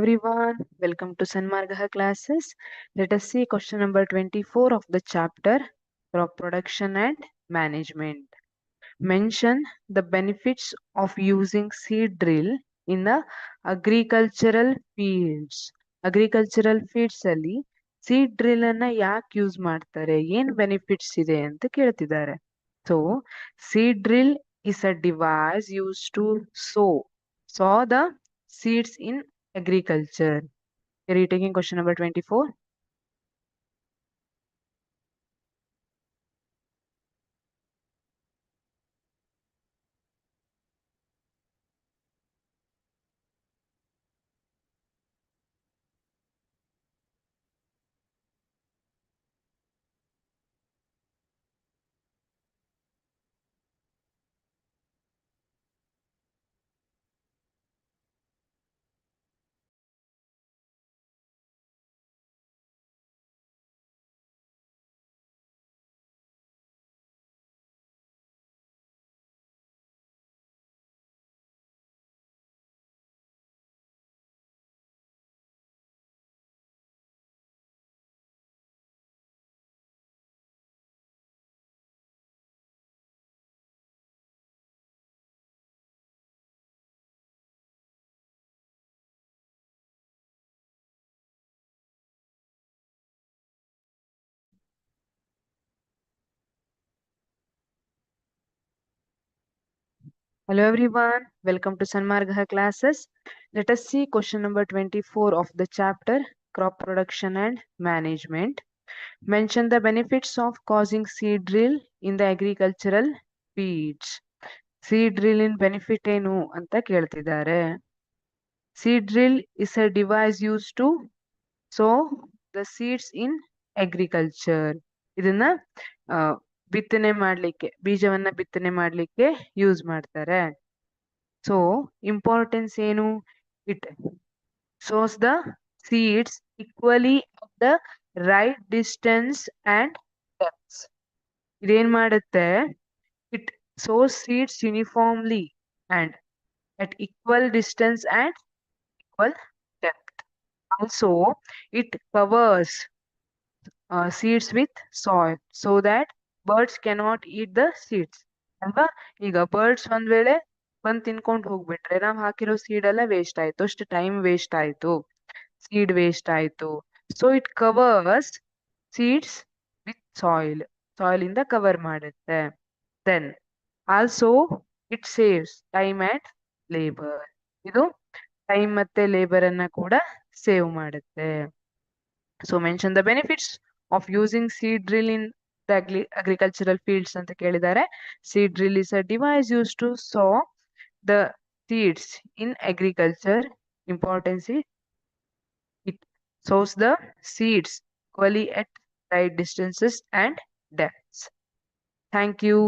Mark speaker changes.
Speaker 1: everyone, welcome to Sanmargaha classes. Let us see question number 24 of the chapter Crop Production and Management. Mention the benefits of using seed drill in the agricultural fields. Agricultural fields ಅಲ್ಲಿ seed drill ಅನ್ನ ಯಾಕೆ use ಮಾಡ್ತಾರೆ, ಏನ್ benefits ಇದೆ ಅಂತ ಕೇಳ್ತಿದ್ದಾರೆ. So, seed drill is a device used to sow the seeds in agriculture. Are you taking question number 24? Hello everyone, welcome to Sanmargaha classes. Let us see question number 24 of the chapter Crop Production and Management. Mention the benefits of causing seed drill in the agricultural fields. Seed drill in benefit ಏನು ಅಂತ ಕೇಳ್ತಿದ್ದಾರೆ. Seed drill is a device used to sow the seeds in agriculture. ಇದನ್ನ ಬಿತ್ತನೆ ಮಾಡ್ಲಿಕ್ಕೆ, ಬೀಜವನ್ನ ಬಿತ್ತನೆ ಮಾಡ್ಲಿಕ್ಕೆ use ಮಾಡ್ತಾರೆ. ಸೊ ಇಂಪಾರ್ಟೆನ್ಸ್ ಏನು, it sows the seeds equally at the right distance and depths. ಇದೇನ್ ಮಾಡುತ್ತೆ, it sows seeds uniformly and at equal distance and equal depth. Also, it covers seeds with soil so that birds cannot eat the seeds. ಅಲ್ವಾ, ಈಗ birds ಒಂದ್ ವೇಳೆ ಬಂದ್ ತಿನ್ಕೊಂಡು ಹೋಗ್ಬಿಟ್ರೆ ನಾವ್ ಹಾಕಿರೋ ಸೀಡ್ ಎಲ್ಲ ವೇಸ್ಟ್ ಆಯ್ತು, ಅಷ್ಟು ಟೈಮ್ ವೇಸ್ಟ್ ಆಯ್ತು, ಸೀಡ್ ವೇಸ್ಟ್ ಆಯ್ತು. So it covers seeds with soil ಇಂದ ಕವರ್ ಮಾಡುತ್ತೆ. Then also it saves time and labour. ಇದು ಟೈಮ್ ಮತ್ತೆ ಲೇಬರ್ ಅನ್ನ ಕೂಡ ಸೇವ್ ಮಾಡುತ್ತೆ. So mention the benefits of using seed drill in the agricultural fields ಅಂತ ಕೇಳಿದ್ದಾರೆ. Seed drill is a device use to sow the seeds in agriculture. Importance, it sows the seeds equally at right distances and depths. Thank you.